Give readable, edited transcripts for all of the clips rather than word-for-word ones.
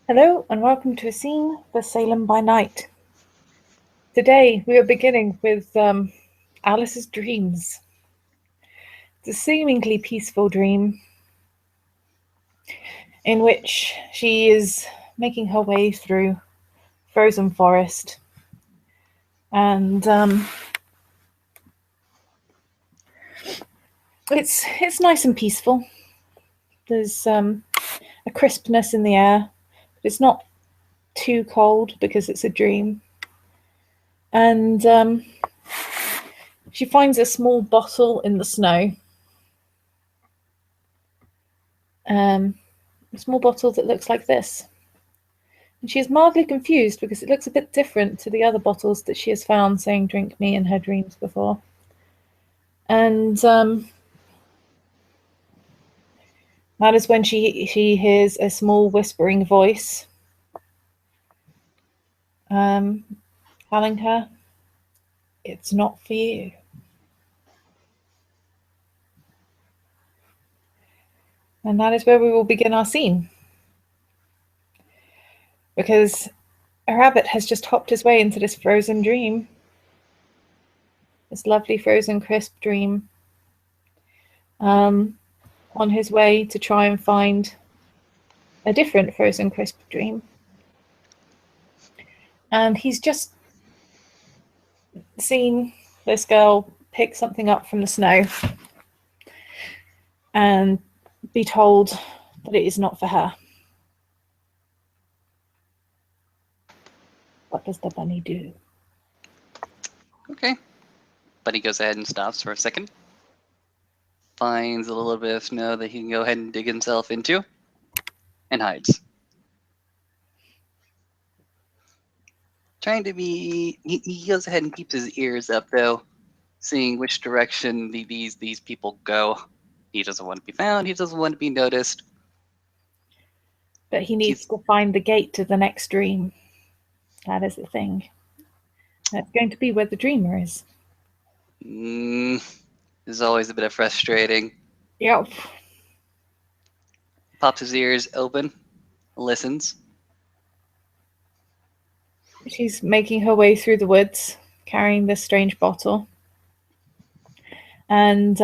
Hello and welcome to a scene for Salem by Night. Today we are beginning with Alice's dreams. It's a seemingly peaceful dream in which she is making her way through frozen forest and it's nice and peaceful. There's a crispness in the air, but it's not too cold because it's a dream. And she finds a small bottle in the snow. A small bottle that looks like this. And she is mildly confused because it looks a bit different to the other bottles that she has found saying drink me in her dreams before. And that is when she hears a small whispering voice telling her, it's not for you. And that is where we will begin our scene. Because a rabbit has just hopped his way into this frozen dream. This lovely frozen crisp dream. On his way to try and find a different frozen crisp dream. And he's just seen this girl pick something up from the snow and be told that it is not for her. What does the bunny do? Okay. Buddy goes ahead and stops for a second. Finds a little bit of snow that he can go ahead and dig himself into. And hides. Trying to be... He goes ahead and keeps his ears up, though. Seeing which direction these people go. He doesn't want to be found. He doesn't want to be noticed. But he needs to find the gate to the next dream. That is the thing. That's going to be where the dreamer is. This is always a bit frustrating. Yep. Pops his ears open. Listens. She's making her way through the woods, carrying this strange bottle. And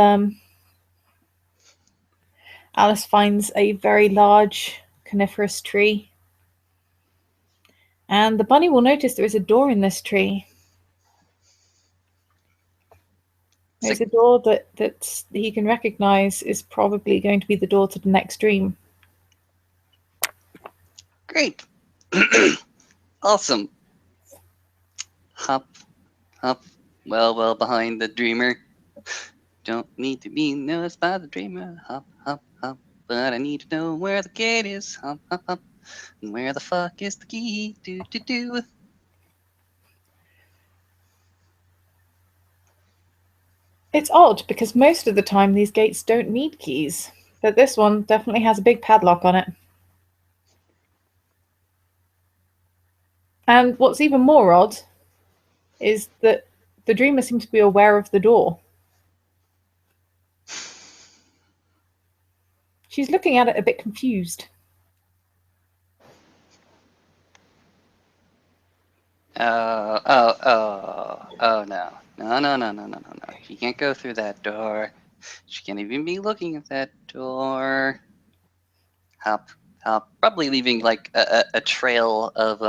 Alice finds a very large coniferous tree. And the bunny will notice there is a door in this tree. There's a door that he can recognize is probably going to be the door to the next dream. Great. Awesome. Hop, well behind the dreamer. Don't need to be noticed by the dreamer. Hop, but I need to know where the gate is. Hop, and where the fuck is the key? Do. It's odd because most of the time these gates don't need keys, but this one definitely has a big padlock on it. And what's even more odd is that the dreamer seems to be aware of the door. She's looking at it a bit confused. Oh no. No. She can't go through that door. She can't even be looking at that door. Hop, probably leaving like a trail of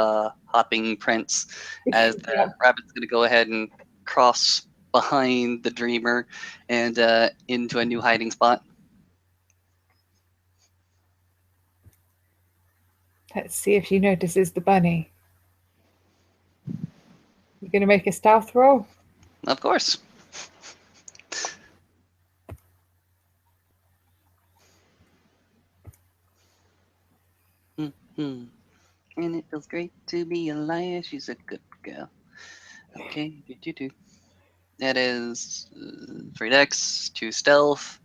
hopping prints as the rabbit's gonna go ahead and cross behind the dreamer and into a new hiding spot. Let's see if she notices the bunny. You're going to make a stealth roll? Of course. And it feels great to be a liar. She's a good girl. Okay, do. That is 3 dex, 2 stealth,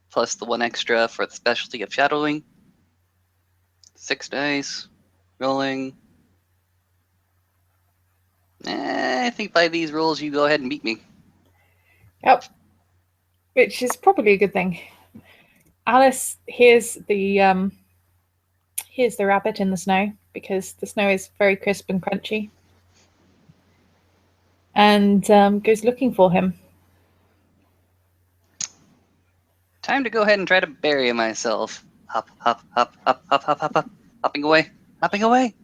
plus the 1 extra for the specialty of shadowing. 6 dice, rolling. I think by these rolls you go ahead and beat me. Yep. Which is probably a good thing. Alice hears the Here's the rabbit in the snow, because the snow is very crisp and crunchy. And goes looking for him. Time to go ahead and try to bury myself. Hop, hop, hop, hop, hop, hop, hop, hop. Hopping away. Hopping away.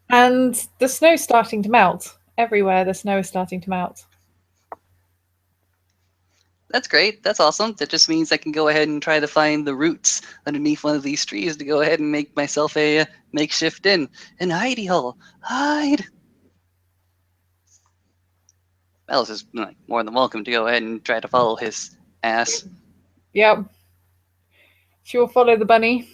And the snow's starting to melt. Everywhere the snow is starting to melt. That's great. That's awesome. That just means I can go ahead and try to find the roots underneath one of these trees to go ahead and make myself a makeshift inn. And hidey hole. Hide! Alice is more than welcome to go ahead and try to follow his ass. Yep. She will follow the bunny.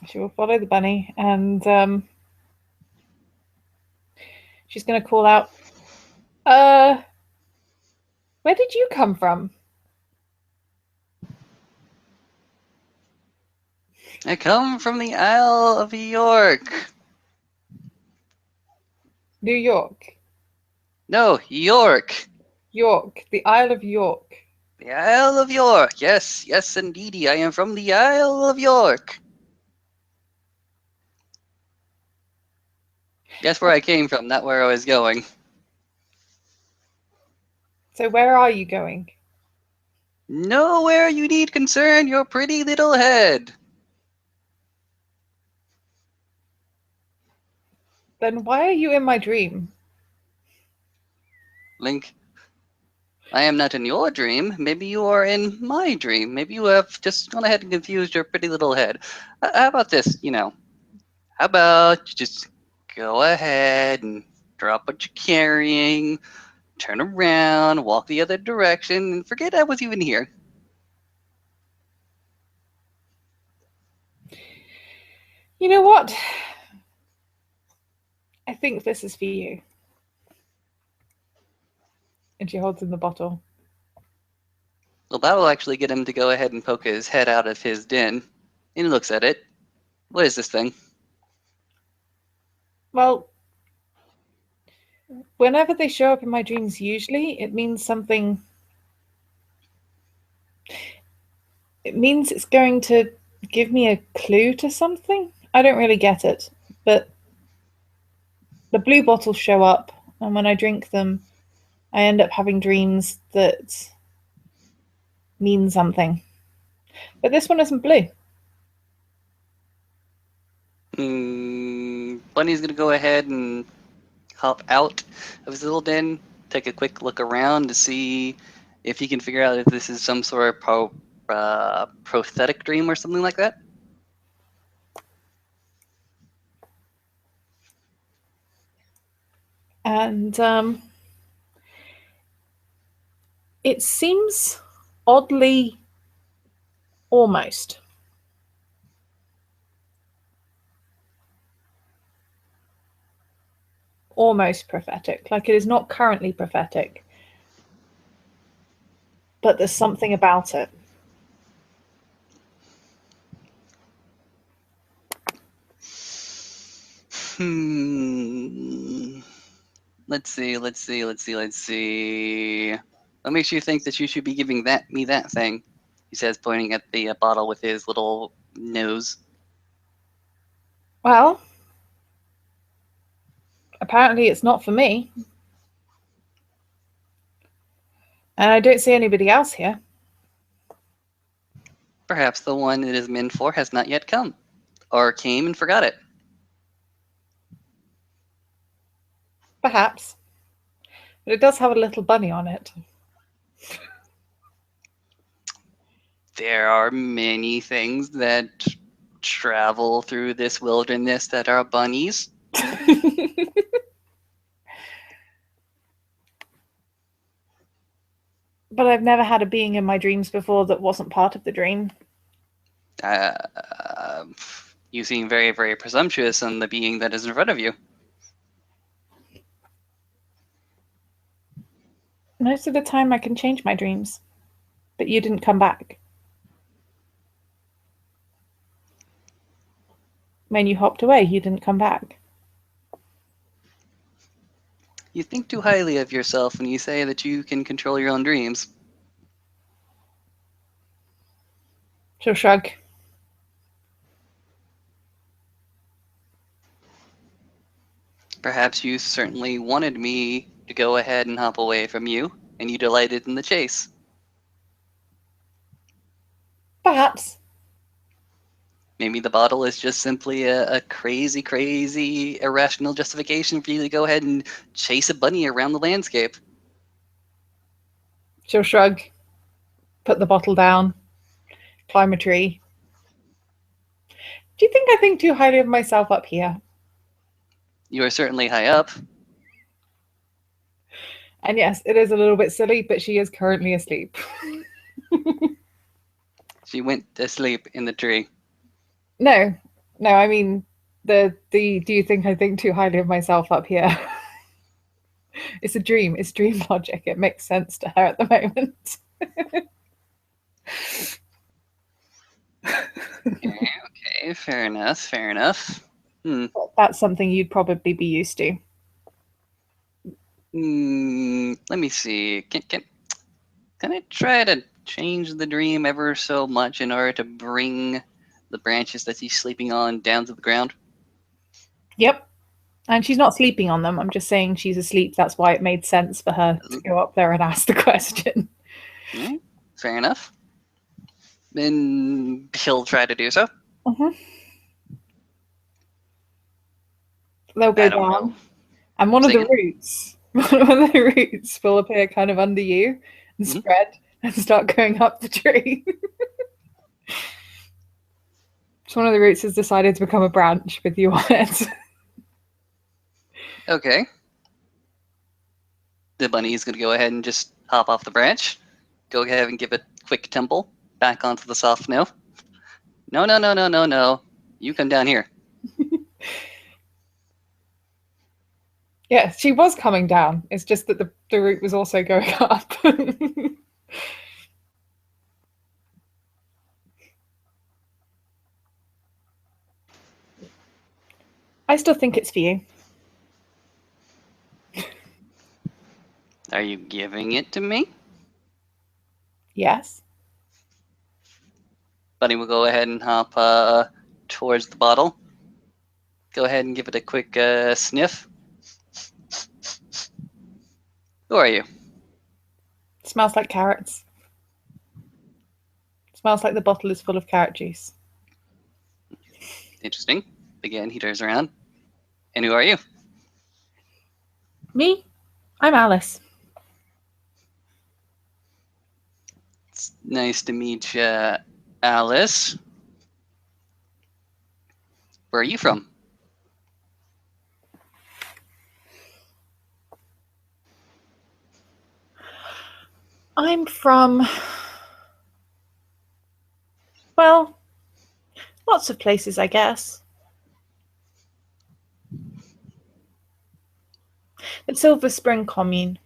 She will follow the bunny, and she's going to call out, where did you come from? I come from the Isle of York. New York. No, York. York. The Isle of York. The Isle of York. Yes, yes, indeedy. I am from the Isle of York. That's where I came from, not where I was going. So where are you going? Nowhere you need concern your pretty little head. Then why are you in my dream? Link, I am not in your dream. Maybe you are in my dream. Maybe you have just gone ahead and confused your pretty little head. How about this, How about you just go ahead and drop what you're carrying, turn around, walk the other direction, and forget I was even here. You know what? I think this is for you. And she holds him the bottle. Well, that will actually get him to go ahead and poke his head out of his den. And he looks at it. What is this thing? Well, whenever they show up in my dreams, usually it means something. It means it's going to give me a clue to something. I don't really get it, but the blue bottles show up, and when I drink them, I end up having dreams that mean something. But this one isn't blue. Bunny's going to go ahead and hop out of his little den, take a quick look around to see if he can figure out if this is some sort of prosthetic dream or something like that. And it seems oddly almost prophetic. Like, it is not currently prophetic, but there's something about it. Let's see. What makes you think that you should be giving me that thing? He says, pointing at the bottle with his little nose. Well, apparently it's not for me. And I don't see anybody else here. Perhaps the one it is meant for has not yet come, or came and forgot it. Perhaps. But it does have a little bunny on it. There are many things that travel through this wilderness that are bunnies. But I've never had a being in my dreams before that wasn't part of the dream. You seem very, very presumptuous on the being that is in front of you. Most of the time I can change my dreams. But you didn't come back. When you hopped away, you didn't come back. You think too highly of yourself when you say that you can control your own dreams. She'll shrug. Perhaps you certainly wanted me to go ahead and hop away from you, and you delighted in the chase. Perhaps. Maybe the bottle is just simply a crazy, crazy, irrational justification for you to go ahead and chase a bunny around the landscape. She'll shrug, put the bottle down, climb a tree. Do you think I think too highly of myself up here? You are certainly high up. And yes, it is a little bit silly, but she is currently asleep. She went to sleep in the tree. No, I mean the do you think I think too highly of myself up here? It's a dream. It's dream logic. It makes sense to her at the moment. Okay, fair enough. That's something you'd probably be used to. Let me see. Can I try to change the dream ever so much in order to bring the branches that she's sleeping on down to the ground? Yep. And she's not sleeping on them. I'm just saying she's asleep. That's why it made sense for her to go up there and ask the question. Fair enough. Then he'll try to do so. They'll go down. And one of the roots will appear kind of under you and spread and start going up the tree. So one of the roots has decided to become a branch with you on it. Okay. The bunny is going to go ahead and just hop off the branch. Go ahead and give it a quick tumble back onto the soft snow. No. You come down here. Yeah, she was coming down. It's just that the root was also going up. I still think it's for you. Are you giving it to me? Yes. Bunny will go ahead and hop towards the bottle. Go ahead and give it a quick sniff. Who are you? It smells like carrots. It smells like the bottle is full of carrot juice. Interesting. Again, he turns around. And who are you? Me? I'm Alice. It's nice to meet you, Alice. Where are you from? I'm from, well, lots of places, I guess. The Silver Spring Commune.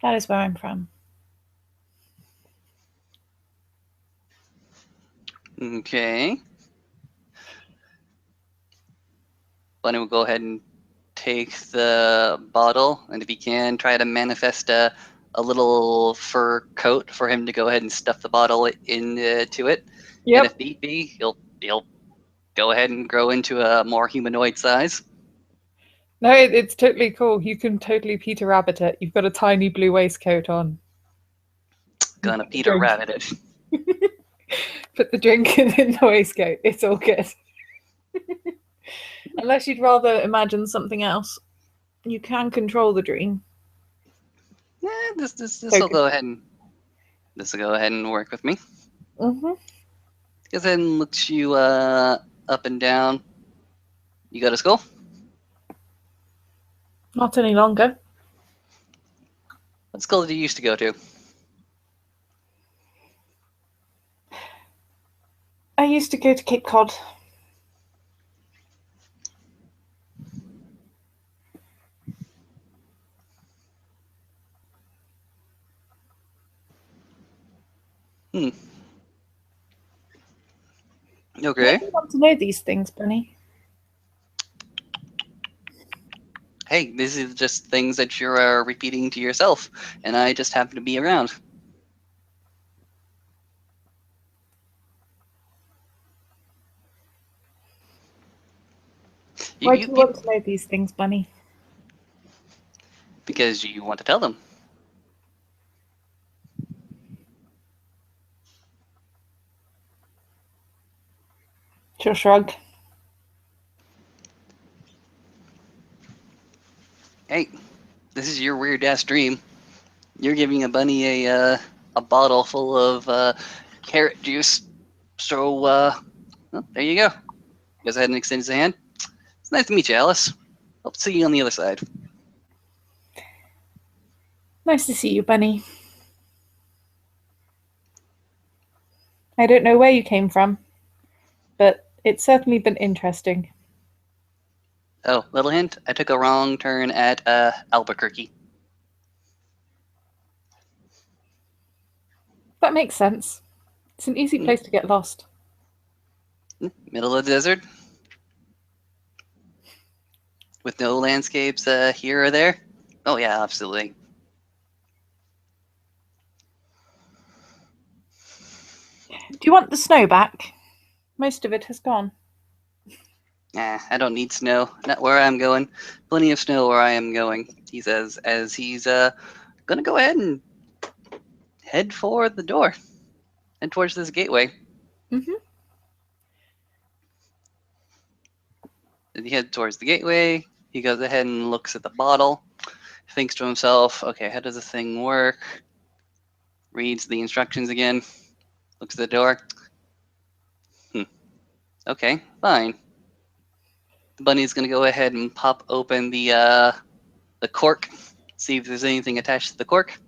That is where I'm from. Okay. Bunny will go ahead and take the bottle, and if he can, try to manifest a little fur coat for him to go ahead and stuff the bottle into it. Yep. And if need be, he'll go ahead and grow into a more humanoid size. No, it's totally cool. You can totally Peter Rabbit it. You've got a tiny blue waistcoat on. Gonna Peter Rabbit it. Put the drink in the waistcoat. It's all good. Unless you'd rather imagine something else. You can control the dream. Yeah, this will go ahead and work with me. Mm-hmm. Goes ahead and looks you up and down. You go to school? Not any longer. What school did you used to go to? I used to go to Cape Cod. Okay. You want to know these things, Bunny? Hey, this is just things that you're repeating to yourself, and I just happen to be around. Why do you want to know these things, Bunny? Because you want to tell them. She'll shrug. Hey, this is your weird ass dream. You're giving a bunny a bottle full of carrot juice. So well, there you go. Goes ahead and extends his hand. It's nice to meet you, Alice. Hope to see you on the other side. Nice to see you, Bunny. I don't know where you came from, but it's certainly been interesting. Oh, little hint, I took a wrong turn at Albuquerque. That makes sense. It's an easy place to get lost. Middle of the desert. With no landscapes here or there. Oh yeah, absolutely. Do you want the snow back? Most of it has gone. I don't need snow. Not where I'm going. Plenty of snow where I am going, he says, as he's gonna go ahead and head for the door. Head towards this gateway. Mm-hmm. As he heads towards the gateway, he goes ahead and looks at the bottle, thinks to himself, okay, how does this thing work? Reads the instructions again, looks at the door. Okay, fine. The bunny's gonna go ahead and pop open the cork, see if there's anything attached to the cork.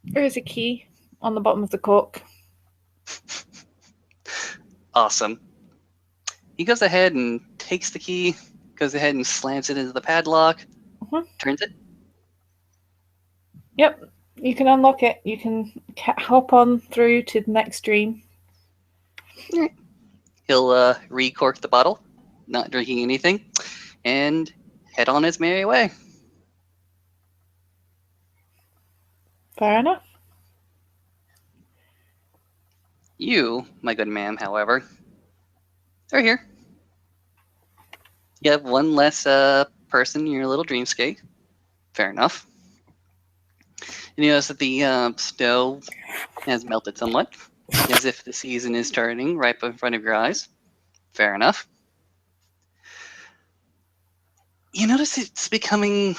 There is a key on the bottom of the cork. Awesome. He goes ahead and takes the key, goes ahead and slams it into the padlock, turns it. Yep, you can unlock it. You can hop on through to the next dream. He'll re-cork the bottle, not drinking anything, and head on his merry way. Fair enough. You, my good ma'am, however, are here. You have one less person in your little dreamscape. Fair enough. You notice that the snow has melted somewhat, as if the season is turning right in front of your eyes. Fair enough. You notice it's becoming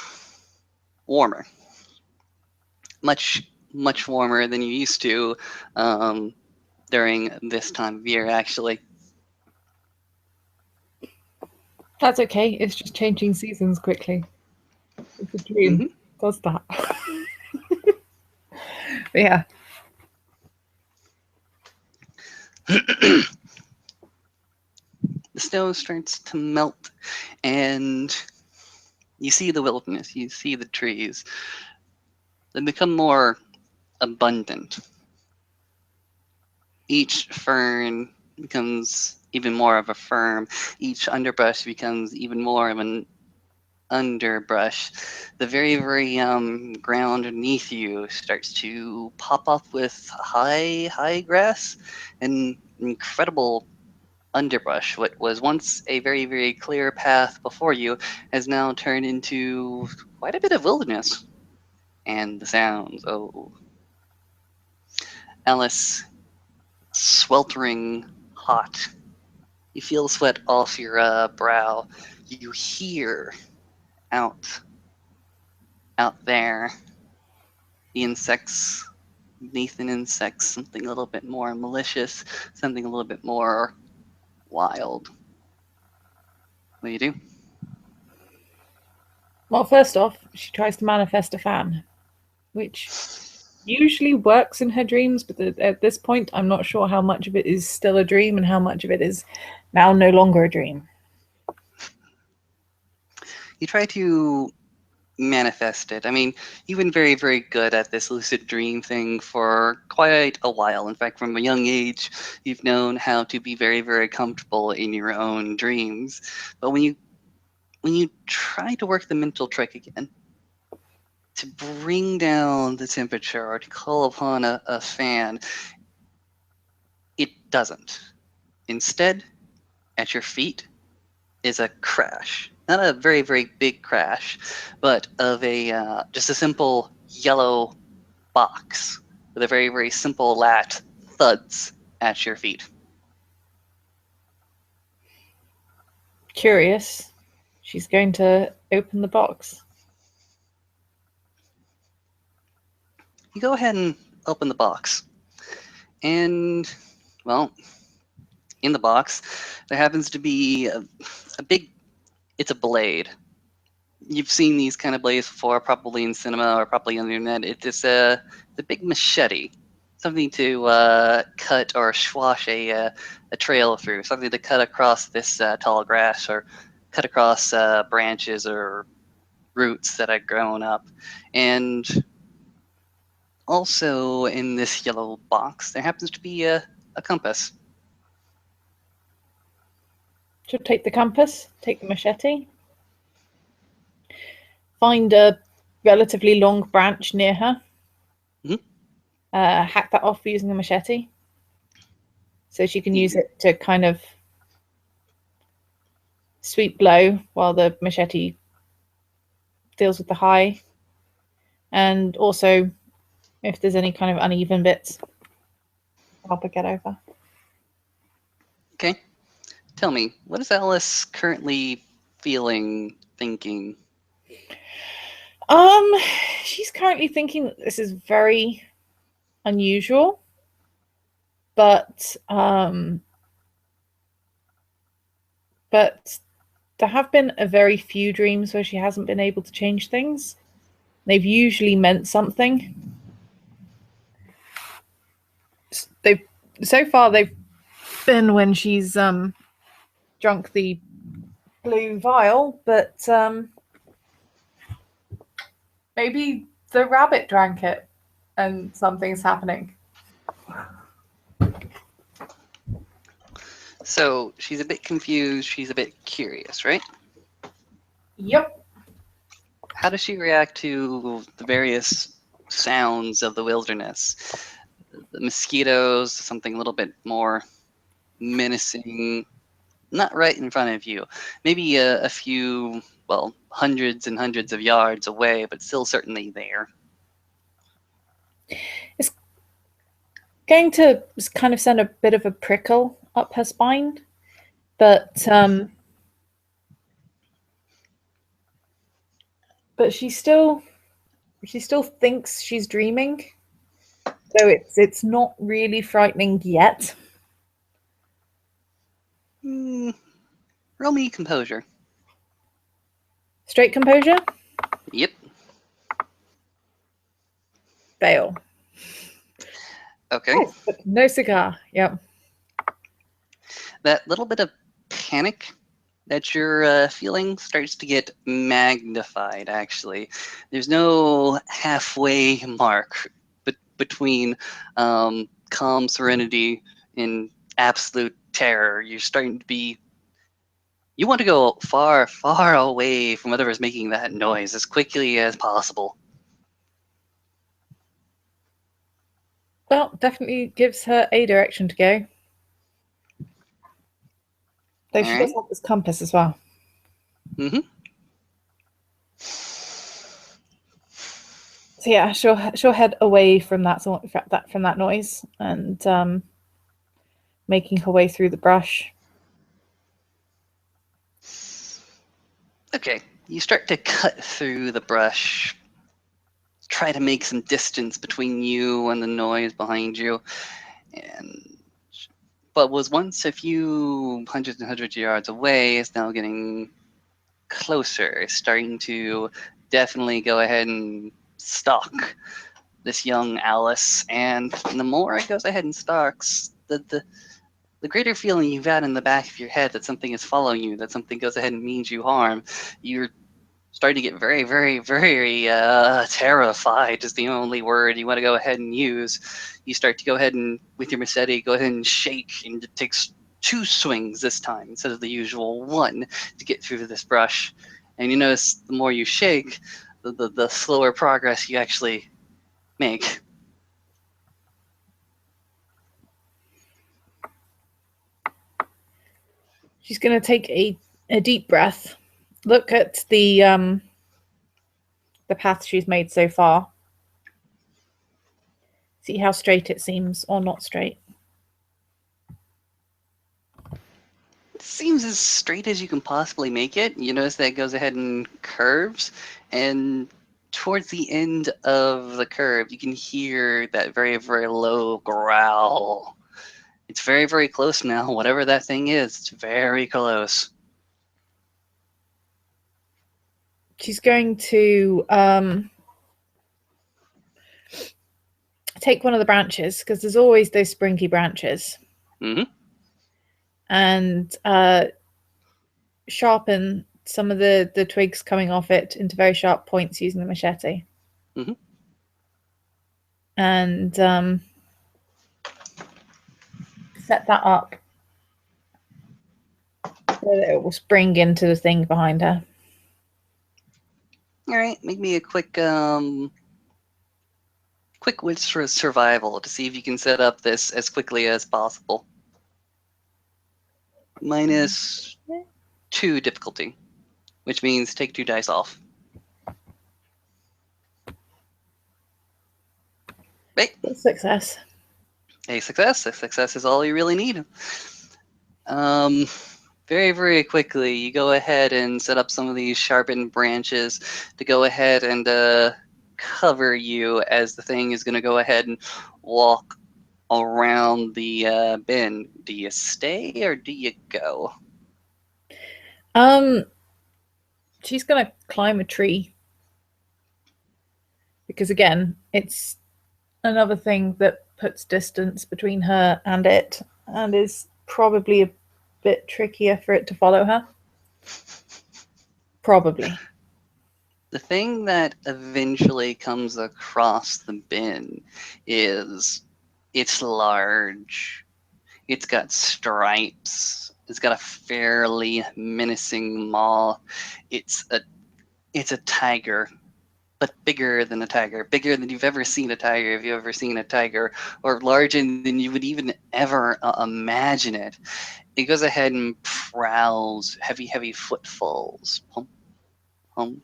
warmer. Much, much warmer than you used to during this time of year, actually. That's okay. It's just changing seasons quickly. It's a dream. Does that. But yeah. The snow starts to melt, and you see the wilderness, you see the trees. They become more abundant. Each fern becomes even more of a fern. Each underbrush becomes even more of an underbrush. The very, very ground beneath you starts to pop up with high grass and incredible underbrush. What was once a very, very clear path before you has now turned into quite a bit of wilderness. And the sounds, oh. Alice, sweltering hot. You feel sweat off your brow. You hear out there the insects, Nathan insects, something a little bit more malicious, something a little bit more wild. What do you do? Well, first off, she tries to manifest a fan, which usually works in her dreams, but at this point, I'm not sure how much of it is still a dream and how much of it is now no longer a dream. You try to manifest it. I mean, you've been very, very good at this lucid dream thing for quite a while. In fact, from a young age, you've known how to be very, very comfortable in your own dreams. But when you try to work the mental trick again, to bring down the temperature or to call upon a fan, it doesn't. Instead, at your feet, is a crash. Not a very, very big crash, but of a just a simple yellow box with a very, very simple lat thuds at your feet. Curious. She's going to open the box. You go ahead and open the box. And, well, in the box, there happens to be a big, it's a blade. You've seen these kind of blades before, probably in cinema or probably on the internet. It's a big machete, something to cut or swash a trail through, something to cut across this tall grass or cut across branches or roots that have grown up. And also in this yellow box, there happens to be a compass. She'll take the compass, take the machete, find a relatively long branch near her, hack that off using a machete, so she can use it to kind of sweep blow while the machete deals with the high. And also, if there's any kind of uneven bits, help her get over. Okay. Tell me, what is Alice currently feeling, thinking? She's currently thinking that this is very unusual, but there have been a very few dreams where she hasn't been able to change things. They've usually meant something. So far they've been when she's drunk the blue vial, but maybe the rabbit drank it and something's happening. So she's a bit confused, she's a bit curious, right? Yep. How does she react to the various sounds of the wilderness? The mosquitoes, something a little bit more menacing, not right in front of you. Maybe a few, well, hundreds and hundreds of yards away, but still certainly there. It's going to kind of send a bit of a prickle up her spine, but she still thinks she's dreaming, so it's not really frightening yet. Roll me composure. Straight composure? Yep. Fail. Okay. Oh, no cigar. Yep. That little bit of panic that you're feeling starts to get magnified, actually. There's no halfway mark between calm serenity and absolute terror. You're starting to be... You want to go far, far away from whatever's making that noise as quickly as possible. Well, definitely gives her a direction to go. Though she does have this compass as well. Mm-hmm. So yeah, she'll head away from that noise and making her way through the brush. Okay, you start to cut through the brush, try to make some distance between you and the noise behind you, but was once a few hundreds and hundreds of yards away is now getting closer, starting to definitely go ahead and stalk this young Alice. And the more it goes ahead and stalks, the greater feeling you've had in the back of your head that something is following you, that something goes ahead and means you harm, you're starting to get very, very, very terrified is the only word you want to go ahead and use. You start to go ahead and, with your machete, go ahead and shake, and it takes 2 swings this time instead of the usual 1 to get through this brush. And you notice the more you shake, the slower progress you actually make. She's going to take a deep breath. Look at the path she's made so far. See how straight it seems, or not straight. It seems as straight as you can possibly make it. You notice that it goes ahead and curves, and towards the end of the curve, you can hear that very, very low growl. It's very, very close now. Whatever that thing is, it's very close. She's going to take one of the branches, because there's always those springy branches, and sharpen some of the twigs coming off it into very sharp points using the machete. And set that up so that it will spring into the thing behind her. All right, make me a quick wits for survival to see if you can set up this as quickly as possible. -2 difficulty, which means take 2 dice off. Right. Success. A success. A success is all you really need. Very, very quickly, you go ahead and set up some of these sharpened branches to go ahead and cover you as the thing is going to go ahead and walk around the bin. Do you stay or do you go? She's going to climb a tree, because again, it's another thing that puts distance between her and it, and is probably a bit trickier for it to follow her. Probably. The thing that eventually comes across the bin is it's large. It's got stripes. It's got a fairly menacing maw. It's a tiger, but bigger than a tiger, bigger than you've ever seen a tiger, if you've ever seen a tiger, or larger than you would even ever imagine it. It goes ahead and prowls, heavy, heavy footfalls. Pump, pump,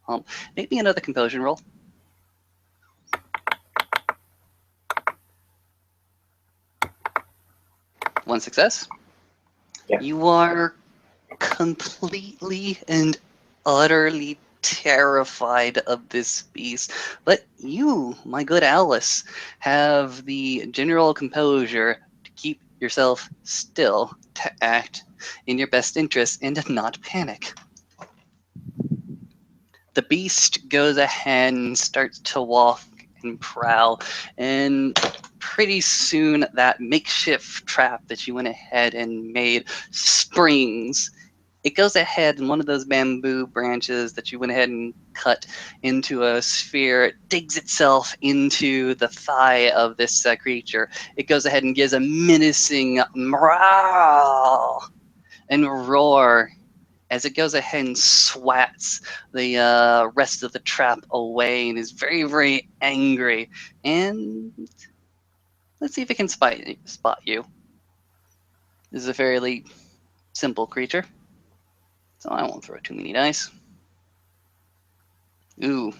pump. Make me another composure roll. One success. Yep. You are completely and utterly terrified of this beast, but you, my good Alice, have the general composure to keep yourself still, to act in your best interest and to not panic. The beast goes ahead and starts to walk and prowl, and pretty soon that makeshift trap that you went ahead and made springs. It goes ahead, and one of those bamboo branches that you went ahead and cut into a sphere, it digs itself into the thigh of this creature. It goes ahead and gives a menacing growl and roar as it goes ahead and swats the rest of the trap away, and is very, very angry. And let's see if it can spot you. This is a fairly simple creature, so I won't throw too many dice. Ooh.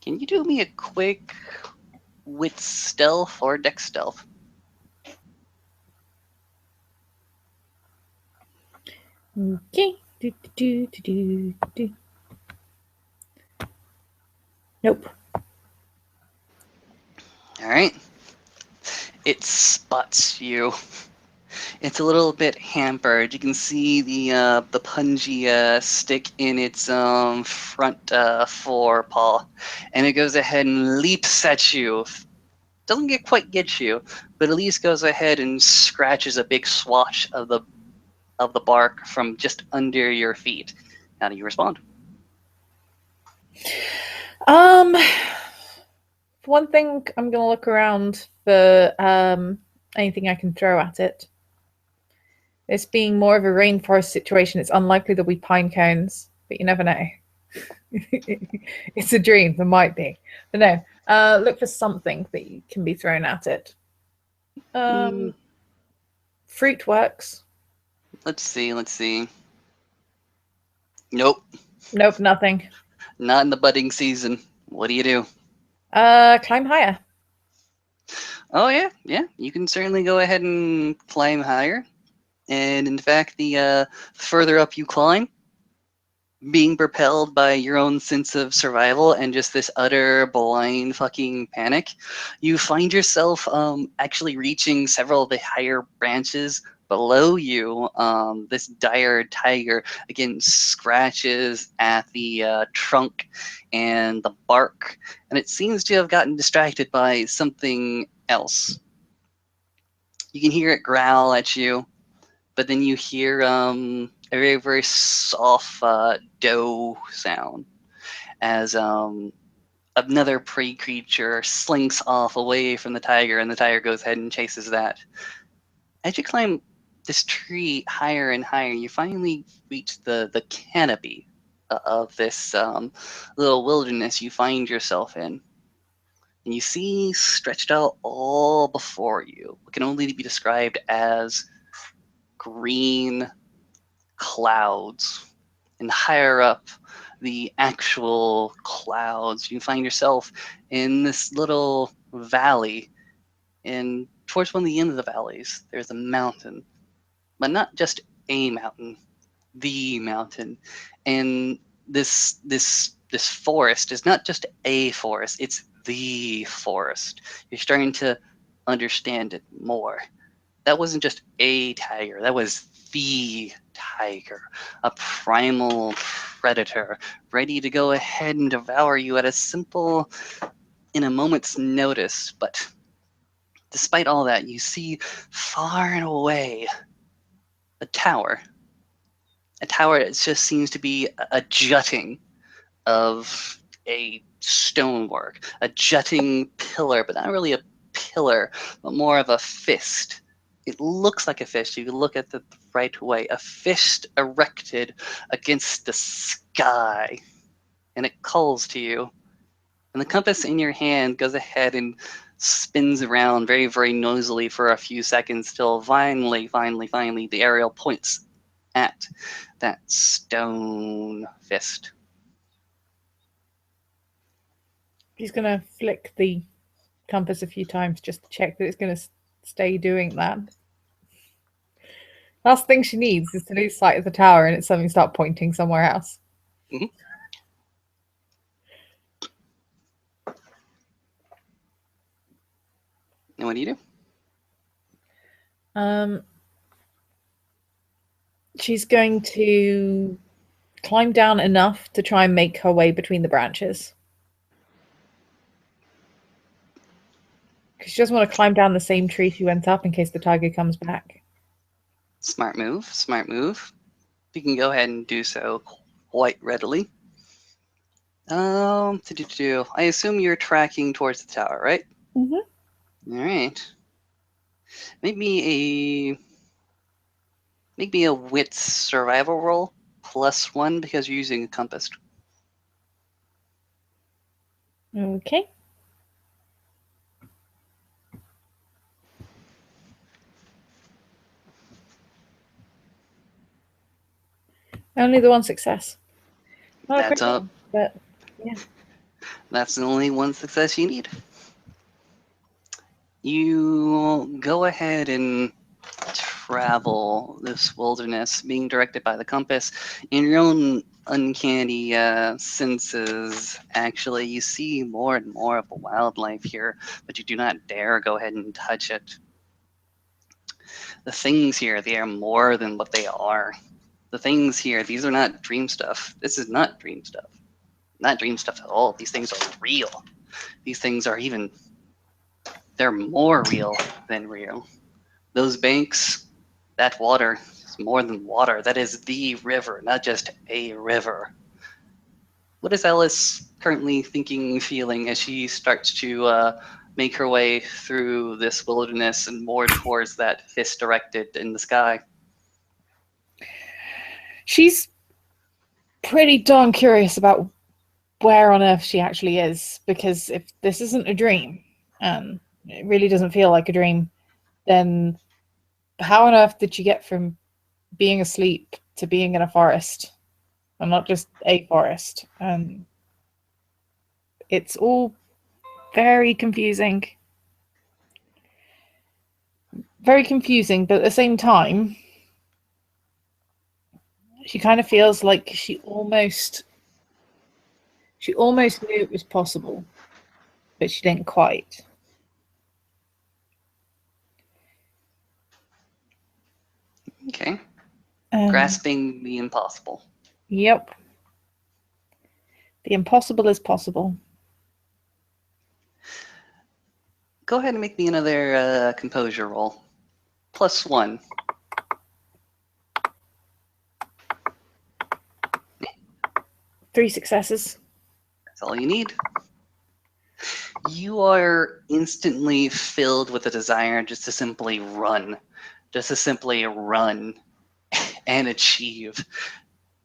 Can you do me a quick wit stealth or dex stealth? Okay. Nope. All right. It spots you. It's a little bit hampered. You can see the punji stick in its front forepaw, and it goes ahead and leaps at you. Doesn't quite get you, but at least goes ahead and scratches a big swatch of the bark from just under your feet. How do you respond? For one thing, I'm going to look around for anything I can throw at it. This being more of a rainforest situation, it's unlikely there'll be pine cones, but you never know. It's a dream. There might be. But no, look for something that can be thrown at it. Fruit works. Let's see. Nope. Nope, nothing. Not in the budding season. What do you do? Climb higher. Oh yeah, yeah. You can certainly go ahead and climb higher. And in fact, the further up you climb, being propelled by your own sense of survival and just this utter blind fucking panic, you find yourself actually reaching several of the higher branches below you. This dire tiger again scratches at the trunk and the bark, and it seems to have gotten distracted by something else. You can hear it growl at you, but then you hear a very, very soft doe sound as another prey creature slinks off away from the tiger, and the tiger goes ahead and chases that. As you climb this tree higher and higher, you finally reach the canopy of this little wilderness you find yourself in. And you see stretched out all before you what can only be described as green clouds. And higher up the actual clouds, you find yourself in this little valley. And towards one of the ends of the valleys, there's a mountain, but not just a mountain, the mountain. And this forest is not just a forest, it's the forest. You're starting to understand it more. That wasn't just a tiger, that was the tiger, a primal predator ready to go ahead and devour you at in a moment's notice. But despite all that, you see far and away a tower. A tower that just seems to be a jutting of a stonework, a jutting pillar, but not really a pillar, but more of a fist. It looks like a fist. You look at it the right way. A fist erected against the sky, and it calls to you. And the compass in your hand goes ahead and spins around very, very noisily for a few seconds till finally, the aerial points at that stone fist. He's gonna flick the compass a few times just to check that it's gonna stay doing that. Last thing she needs is to lose sight of the tower and it's suddenly start pointing somewhere else. Mm-hmm. And what do you do? She's going to climb down enough to try and make her way between the branches. Because she doesn't want to climb down the same tree she went up in case the tiger comes back. Smart move, smart move. You can go ahead and do so quite readily. I assume you're tracking towards the tower, right? Mm-hmm. All right. Maybe a wits survival roll +1 because you're using a compass. Okay. Only the one success. Not That's a critical, but yeah. That's the only one success you need. You go ahead and travel this wilderness, being directed by the compass. In your own uncanny senses, actually, you see more and more of the wildlife here, but you do not dare go ahead and touch it. The things here, they are more than what they are. The things here, these are not dream stuff. This is not dream stuff. Not dream stuff at all. These things are real. These things are they're more real than real. Those banks, that water is more than water. That is the river, not just a river. What is Alice currently thinking, feeling as she starts to make her way through this wilderness and more towards that fist directed in the sky? She's pretty darn curious about where on earth she actually is, because if this isn't a dream, and it really doesn't feel like a dream, then how on earth did she get from being asleep to being in a forest? and not just a forest. It's all very confusing. Very confusing, but at the same time, she kind of feels like she almost knew it was possible, but she didn't quite. Okay. Grasping the impossible. Yep. The impossible is possible. Go ahead and make me another composure roll. +1. Three successes. That's all you need. You are instantly filled with a desire just to simply run. Just to simply run and achieve.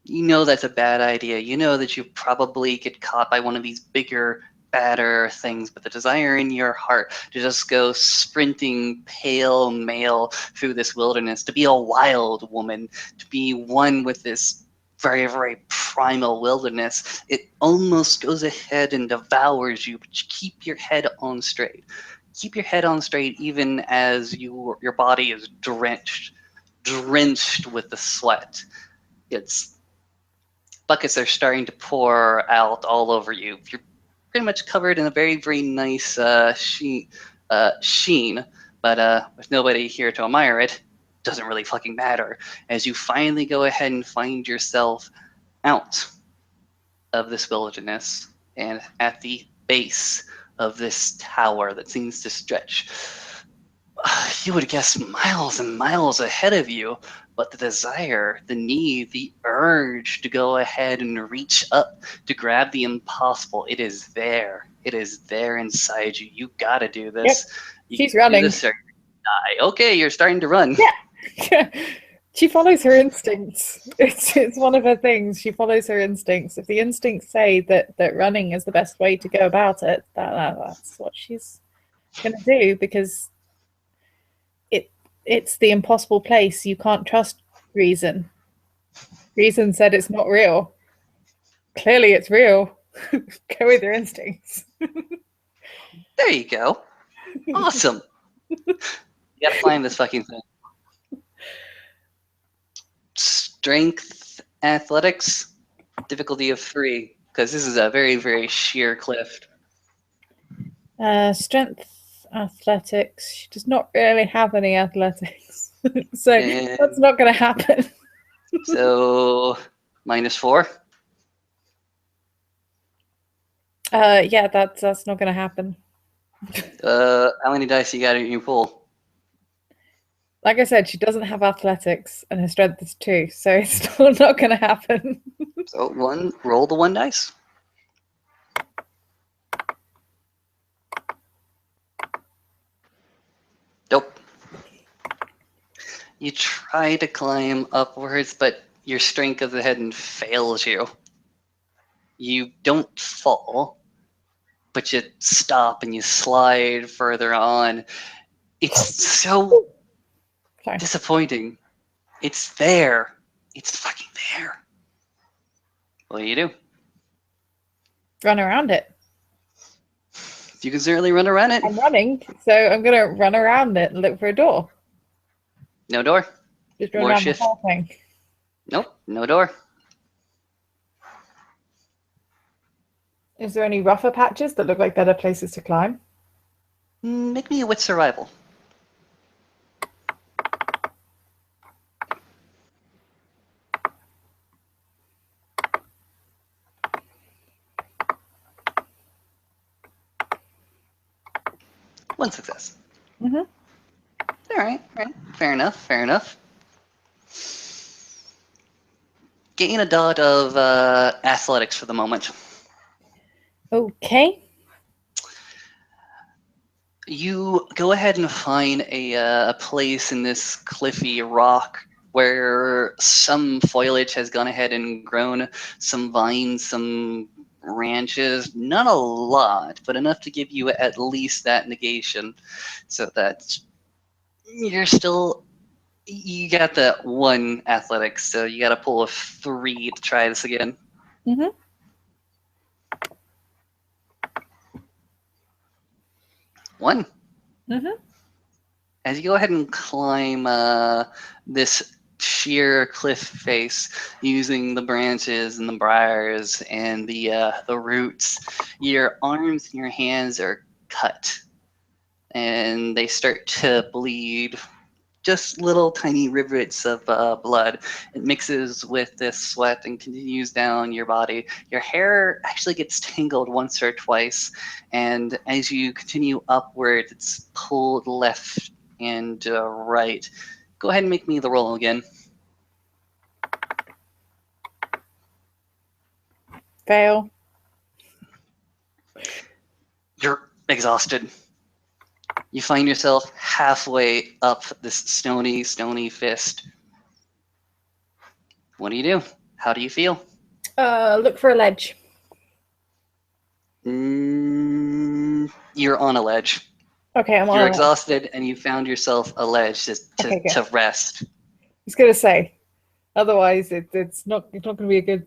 You know that's a bad idea. You know that you probably get caught by one of these bigger, badder things, but the desire in your heart to just go sprinting pale male through this wilderness, to be a wild woman, to be one with this very, very primal wilderness, it almost goes ahead and devours you, but you keep your head on straight. Keep your head on straight even as your body is drenched with the sweat. It's buckets are starting to pour out all over you. You're pretty much covered in a very, very nice sheen, but with nobody here to admire it, doesn't really fucking matter. As you finally go ahead and find yourself out of this wilderness and at the base of this tower that seems to stretch, you would guess miles and miles ahead of you, but the desire, the need, the urge to go ahead and reach up to grab the impossible, it is there. It is there inside you. You gotta do this. Yep. She's running. Okay, you're starting to run. Yeah. She follows her instincts. It's one of her things. She follows her instincts. If the instincts say that running is the best way to go about it, that's what she's going to do, because it's the impossible place. You can't trust reason. Reason said it's not real. Clearly it's real. Go with your instincts. There you go. Awesome. You gotta climb this fucking thing. Strength, athletics, difficulty of 3, because this is a very, very sheer cliff. Strength, athletics. She does not really have any athletics, so that's not going to happen. So -4. Yeah, that's not going to happen. How many dice you got in your pool? Like I said, she doesn't have athletics, and her strength is 2, so it's still not going to happen. So roll the 1 dice. Nope. You try to climb upwards, but your strength of the head fails you. You don't fall, but you stop and you slide further on. It's so disappointing. It's there. It's fucking there. What do you do? Run around it. You can certainly run around it. I'm running, so I'm going to run around it and look for a door. No door. Just run around the whole thing. Nope, no door. Is there any rougher patches that look like better places to climb? Make me a wit survival. One success. Mm-hmm. All right. Fair enough. Gain a dot of athletics for the moment. Okay. You go ahead and find a place in this cliffy rock where some foliage has gone ahead and grown, some vines, some branches, not a lot, but enough to give you at least that negation, so that you're still You got that one athletics, so you got to pull a 3 to try this again. Mm-hmm. 1. Mm-hmm. As you go ahead and climb this sheer cliff face using the branches and the briars and the roots, your arms and your hands are cut and they start to bleed. Just little tiny rivulets of blood. It mixes with this sweat and continues down your body. Your hair actually gets tangled once or twice, and as you continue upward, it's pulled left and right. Go ahead and make me the roll again. Fail. You're exhausted. You find yourself halfway up this stony fist. What do you do? How do you feel? Look for a ledge. You're on a ledge. Okay, I'm on You're a ledge. exhausted and you found yourself a ledge Okay, good. to rest. I was gonna say, otherwise it's not going to be a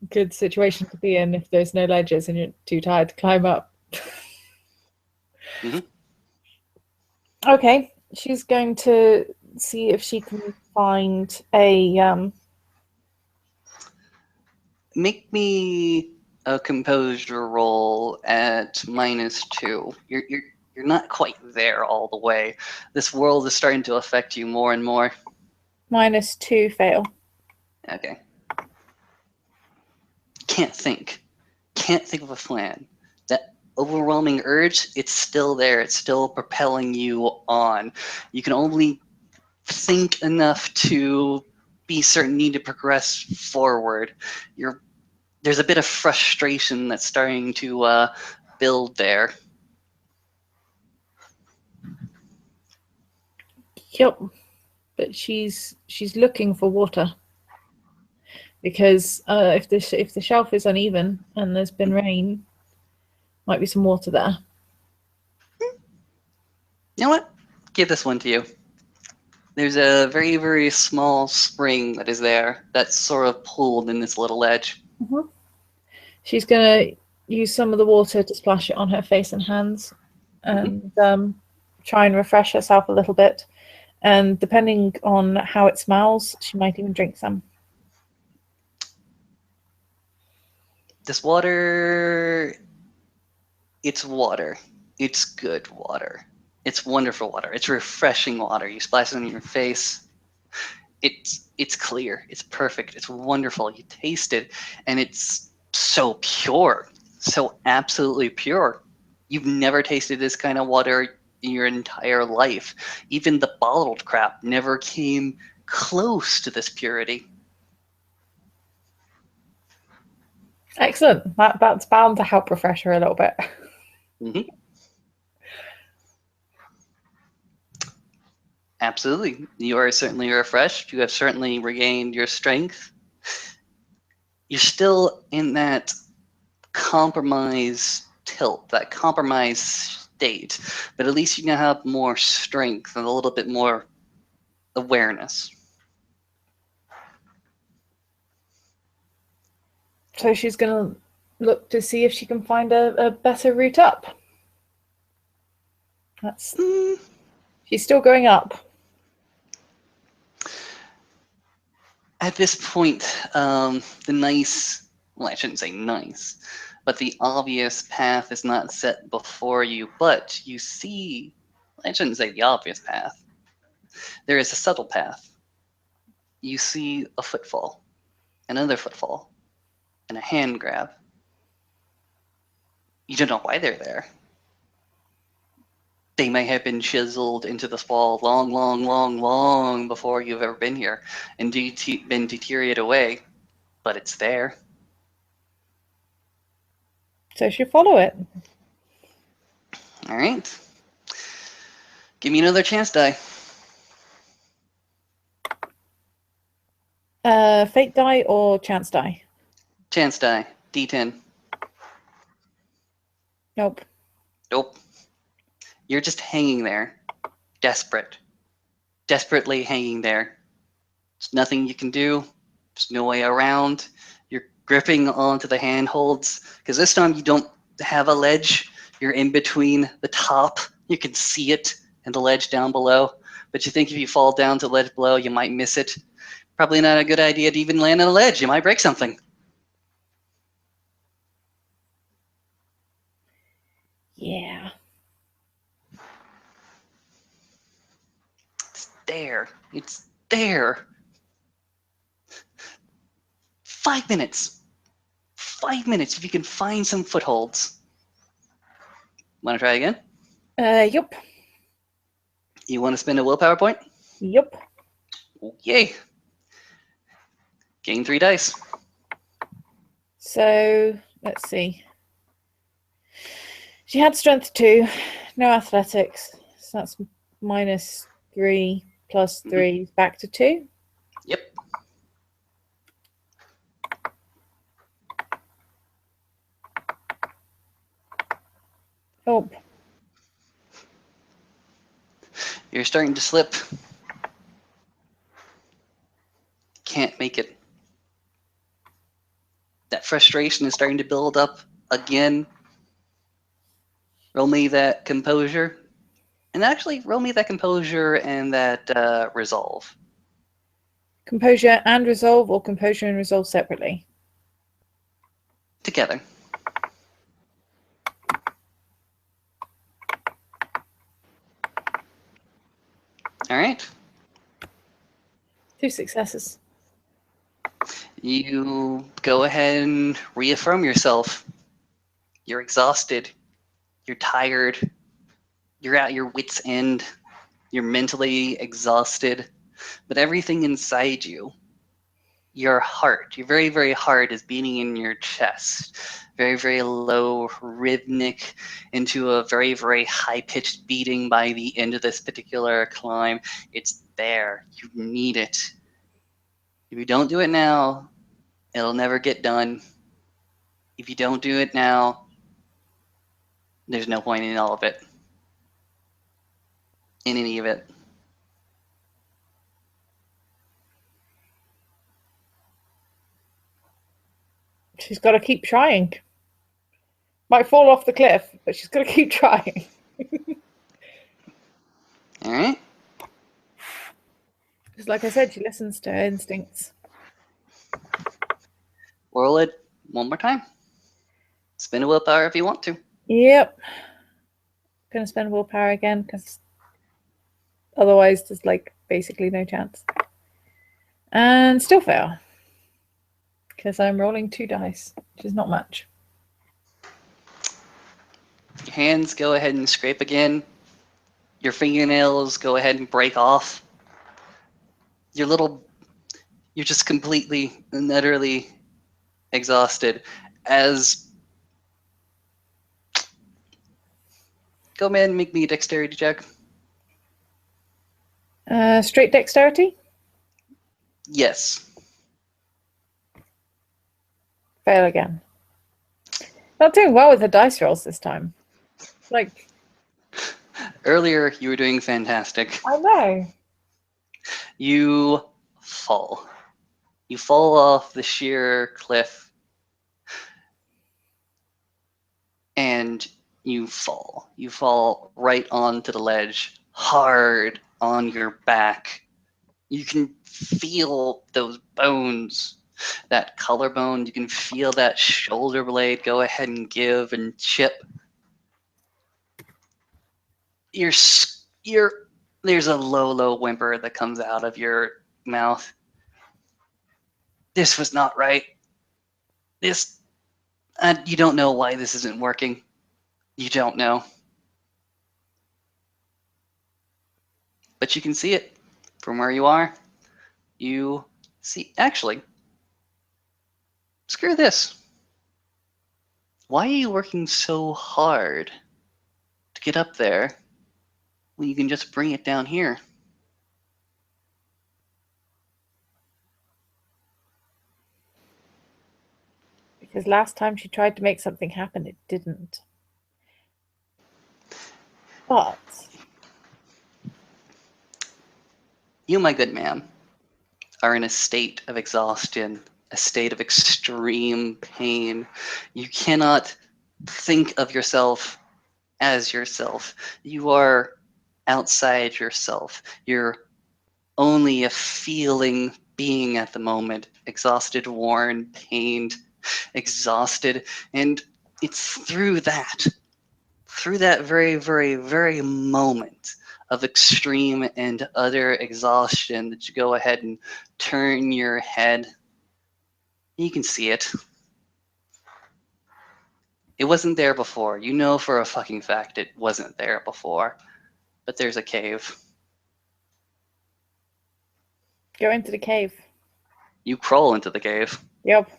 good situation to be in if there's no ledges and you're too tired to climb up. Mhm. Okay, she's going to see if she can find a Make me a composure roll at -2. You're not quite there all the way. This world is starting to affect you more and more. -2 fail. Okay. Can't think. Can't think of a plan. That overwhelming urge, it's still there. It's still propelling you on. You can only think enough to be certain you need to progress forward. There's a bit of frustration that's starting to build there. Yep, but she's looking for water because if the shelf is uneven and there's been rain, might be some water there. You know what? Give this one to you. There's a very, very small spring that is there that's sort of pulled in this little ledge. Mm-hmm. She's going to use some of the water to splash it on her face and hands and try and refresh herself a little bit. And depending on how it smells, she might even drink some. This water, it's water. It's good water. It's wonderful water. It's refreshing water. You splash it on your face. It's clear. It's perfect. It's wonderful. You taste it, and it's so pure, so absolutely pure. You've never tasted this kind of water in your entire life. Even the bottled crap never came close to this purity. Excellent. That's bound to help refresh her a little bit. Mm-hmm. Absolutely. You are certainly refreshed. You have certainly regained your strength. You're still in that compromise tilt, that compromise state, but at least you now have more strength and a little bit more awareness. So she's going to look to see if she can find a better route up. She's still going up. At this point, the nice, well, I shouldn't say nice, but the obvious path is not set before you, but you see, I shouldn't say the obvious path. There is a subtle path. You see a footfall, another footfall, and a hand grab. You don't know why they're there. They may have been chiseled into this wall long, long, long, long before you've ever been here and been deteriorated away, but it's there. So she'll follow it. All right. Give me another chance die. Fate die or chance die? Chance die. D10. Nope. Nope. You're just hanging there. Desperate. desperately hanging there. There's nothing you can do. There's no way around. You're gripping onto the handholds because this time you don't have a ledge. You're in between the top. You can see it and the ledge down below. But you think if you fall down to the ledge below, you might miss it. Probably not a good idea to even land on a ledge. You might break something. Yeah. It's there. It's there. 5 minutes. 5 minutes if you can find some footholds. Want to try again? Yup. You want to spend a willpower point? Yup. Yay. Gain 3 dice. So let's see. She had strength 2, no athletics. So that's -3 plus 3 back to 2. Yep. Oh. You're starting to slip. Can't make it. That frustration is starting to build up again. Roll me that composure. And actually, roll me that composure and that resolve. Composure and resolve, or composure and resolve separately? Together. All right. 2 successes. You go ahead and reaffirm yourself. You're exhausted. You're tired. You're at your wit's end. You're mentally exhausted. But everything inside you, your heart, your very, very heart is beating in your chest. Very, very low, rhythmic, into a very, very high-pitched beating by the end of this particular climb. It's there. You need it. If you don't do it now, it'll never get done. If you don't do it now, there's no point in all of it. In any of it. She's got to keep trying. Might fall off the cliff, but she's got to keep trying. All right. Because like I said, she listens to her instincts. Roll it one more time. Spin a willpower if you want to. Yep. Gonna spend willpower again because otherwise there's like basically no chance. And still fail. Because I'm rolling 2 dice, which is not much. Your hands go ahead and scrape again. Your fingernails go ahead and break off. You're just completely and utterly exhausted as go ahead and make me a dexterity check. Straight dexterity? Yes. Fail again. Not doing well with the dice rolls this time. Like, earlier you were doing fantastic. I know. You fall. You fall off the sheer cliff. And you fall. You fall right onto the ledge, hard on your back. You can feel those bones, that collarbone. You can feel that shoulder blade go ahead and give and chip. There's a low whimper that comes out of your mouth. This was not right. You don't know why this isn't working. You don't know. But you can see it from where you are. You see, actually, screw this. Why are you working so hard to get up there when you can just bring it down here? Because last time she tried to make something happen, it didn't. But You, my good man, are in a state of exhaustion, a state of extreme pain. You cannot think of yourself as yourself. You are outside yourself. You're only a feeling being at the moment, exhausted, worn, pained, exhausted. And it's through that very, very, very moment of extreme and utter exhaustion that you go ahead and turn your head. You can see it. It wasn't there before. You know for a fucking fact it wasn't there before. But there's a cave. Go into the cave. You crawl into the cave. Yep.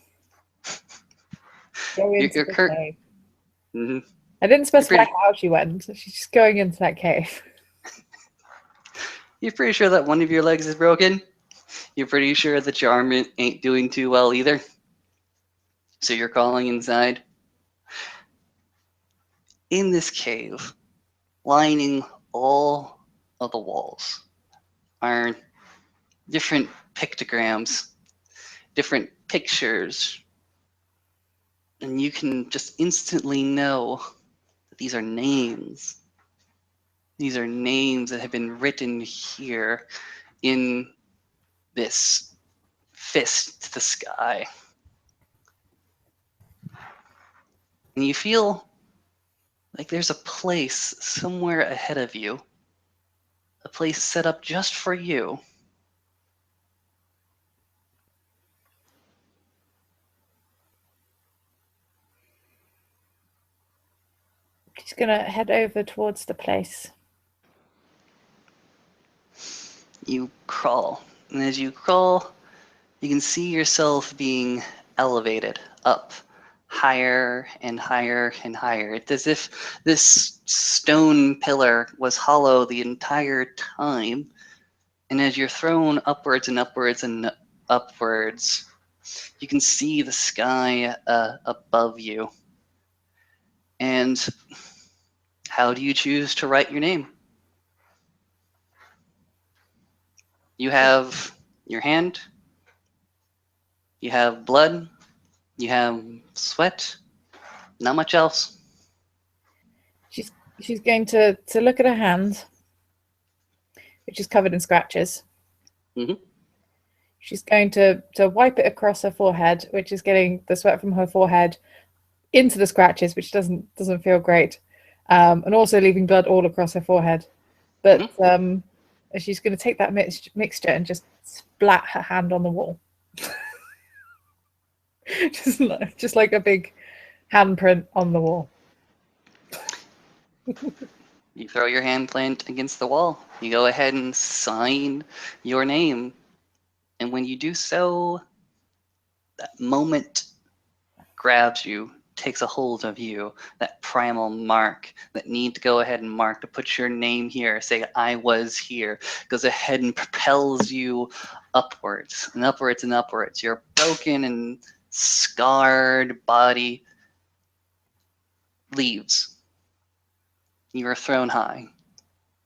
Go into You're the Kurt. cave. Mm-hmm. I didn't specify how she went. She's just going into that cave. You're pretty sure that one of your legs is broken? You're pretty sure that your arm ain't doing too well either? So you're crawling inside? In this cave, lining all of the walls, are different pictograms, different pictures, and you can just instantly know that these are names. These are names that have been written here in this fist to the sky. And you feel like there's a place somewhere ahead of you, a place set up just for you. She's going to head over towards the place. You crawl, and as you crawl, you can see yourself being elevated up higher and higher and higher. It's as if this stone pillar was hollow the entire time. And as you're thrown upwards and upwards and upwards, you can see the sky above you. And how do you choose to write your name? You have your hand, you have blood, you have sweat, not much else. She's going to look at her hand, which is covered in scratches. Mm-hmm. She's going to wipe it across her forehead, which is getting the sweat from her forehead into the scratches, which doesn't feel great, and also leaving blood all across her forehead. But she's going to take that mixture and just splat her hand on the wall. just like a big handprint on the wall. You throw your hand plant against the wall. You go ahead and sign your name. And when you do so, that moment grabs you, takes a hold of you, that primal mark, that need to go ahead and mark to put your name here, say, I was here, goes ahead and propels you upwards and upwards and upwards. Your broken and scarred body leaves. You are thrown high.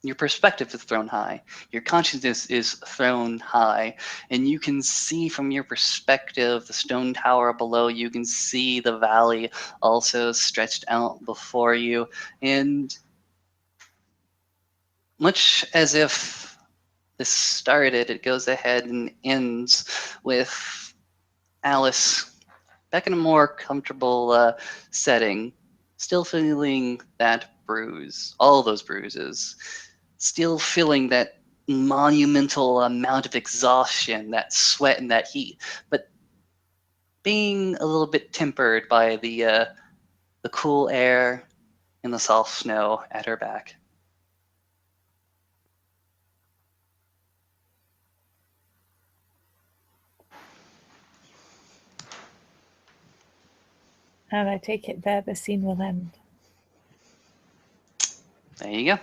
Your perspective is thrown high. Your consciousness is thrown high. And you can see from your perspective the stone tower below. You can see the valley also stretched out before you. And much as if this started, it goes ahead and ends with Alice back in a more comfortable setting, still feeling that bruise, all those bruises, still feeling that monumental amount of exhaustion, that sweat and that heat, but being a little bit tempered by the cool air and the soft snow at her back. And I take it there the scene will end. There you go.